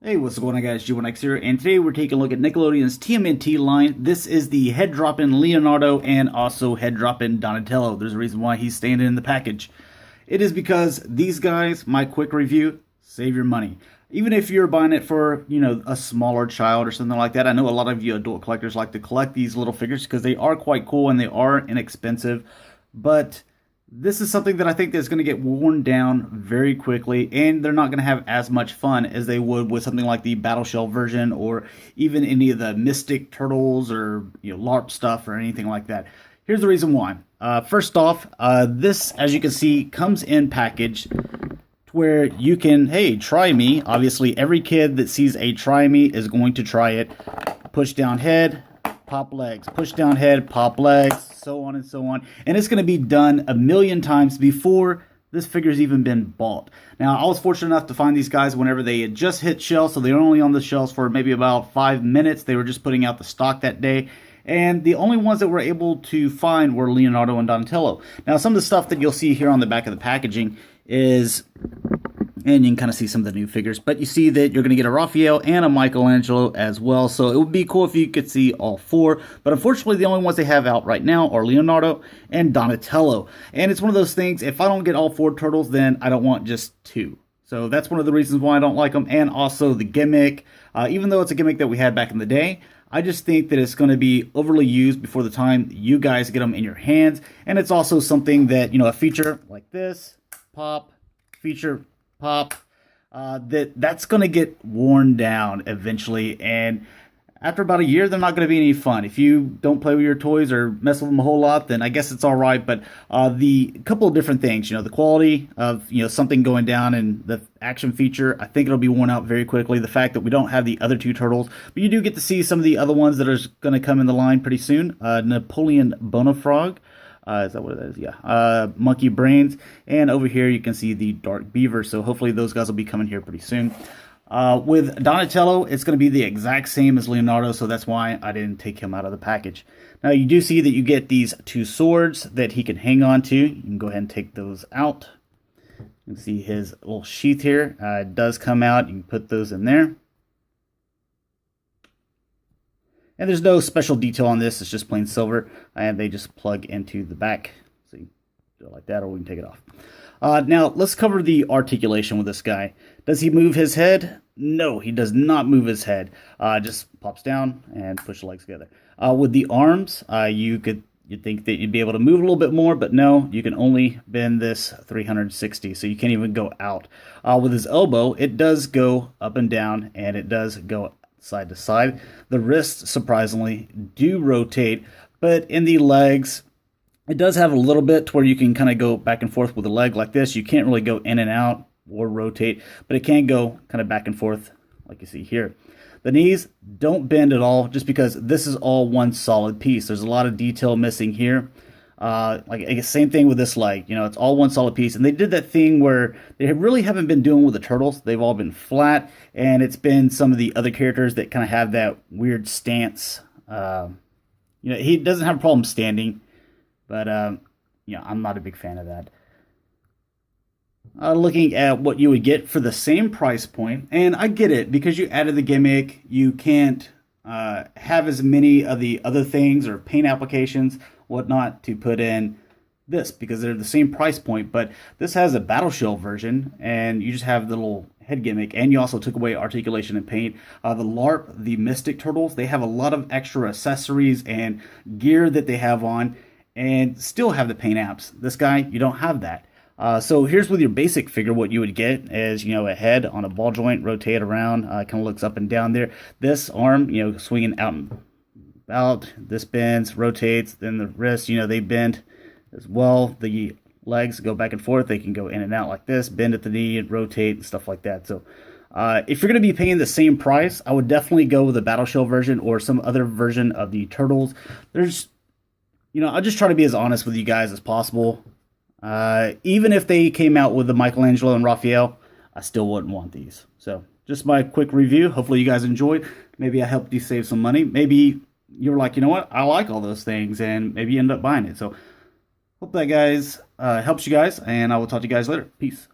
Hey, what's going on, guys? G1X here, and today we're taking a look at Nickelodeon's TMNT line. This is the head dropping Leonardo and also head dropping Donatello. There's a reason why he's staying in the package. It is because these guys, my quick review, save your money. Even if you're buying it for, a smaller child or something like that. I know a lot of you adult collectors like to collect these little figures because they are quite cool and they are inexpensive, but this is something that I think that's going to get worn down very quickly, and they're not going to have as much fun as they would with something like the Battle Shell version or even any of the Mystic Turtles or LARP stuff or anything like that. Here's the reason why. First off, this, as you can see, comes in packaged where you can, hey, try me. Obviously, every kid that sees a try me is going to try it. Push down head, pop legs, push down head, pop legs, so on and so on. And it's going to be done a million times before this figure's even been bought. Now, I was fortunate enough to find these guys whenever they had just hit shelves, so they were only on the shelves for maybe about 5 minutes. They were just putting out the stock that day. And the only ones that we're able to find were Leonardo and Donatello. Now, some of the stuff that you'll see here on the back of the packaging is, and you can kind of see some of the new figures, but you see that you're going to get a Raphael and a Michelangelo as well. So it would be cool if you could see all four, but unfortunately the only ones they have out right now are Leonardo and Donatello. And it's one of those things, if I don't get all four turtles, then I don't want just two. So that's one of the reasons why I don't like them. And also the gimmick, even though it's a gimmick that we had back in the day, I just think that it's going to be overly used before the time you guys get them in your hands. And it's also something that, a feature like this, pop, feature, pop, that's going to get worn down eventually, and after about a year they're not going to be any fun. If you don't play with your toys or mess with them a whole lot, then I guess it's all right. But the couple of different things, the quality of something going down and the action feature, I think it'll be worn out very quickly. The fact that we don't have the other two turtles, but you do get to see some of the other ones that are going to come in the line pretty soon. Napoleon Bonafrog. Is that what it is? Yeah. Monkey Brains. And over here you can see the Dark Beaver. So hopefully those guys will be coming here pretty soon. With Donatello, it's going to be the exact same as Leonardo, so that's why I didn't take him out of the package. Now you do see that you get these two swords that he can hang on to. You can go ahead and take those out. You can see his little sheath here. It does come out. You can put those in there. And there's no special detail on this. It's just plain silver. And they just plug into the back. So you do it like that, or we can take it off. Now, let's cover the articulation with this guy. Does he move his head? No, he does not move his head. Just pops down and push the legs together. With the arms, you'd think that you'd be able to move a little bit more, but no, you can only bend this 360, so you can't even go out. With his elbow, it does go up and down, and it does go side to side. The wrists, surprisingly, do rotate, but in the legs, it does have a little bit to where you can kind of go back and forth with the leg like this. You can't really go in and out or rotate, but it can go kind of back and forth like you see here. The knees don't bend at all just because this is all one solid piece. There's a lot of detail missing here. Like I guess same thing with this leg, it's all one solid piece. And they did that thing where they really haven't been doing with the turtles. They've all been flat, and it's been some of the other characters that kind of have that weird stance. He doesn't have a problem standing, but I'm not a big fan of that. Looking at what you would get for the same price point, and I get it, because you added the gimmick, you can't have as many of the other things or paint applications, whatnot, to put in this, because they're the same price point. But this has a Battle Shell version, and you just have the little head gimmick, and you also took away articulation and paint. The LARP, the Mystic Turtles, they have a lot of extra accessories and gear that they have on, and still have the paint apps. This guy, you don't have that. So here's with your basic figure, what you would get is, a head on a ball joint, rotate around, kind of looks up and down there. This arm, swinging out and out. This bends, rotates. Then the wrists, they bend as well. The legs go back and forth. They can go in and out like this, bend at the knee, and rotate and stuff like that. So if you're going to be paying the same price, I would definitely go with the Battle Shell version or some other version of the Turtles. There's, I'll just try to be as honest with you guys as possible. Even if they came out with the Michelangelo and Raphael, I still wouldn't want these. So just my quick review. Hopefully you guys enjoyed. Maybe I helped you save some money. Maybe you're like, what? I like all those things, and maybe you end up buying it. So hope that guys helps you guys, and I will talk to you guys later. Peace.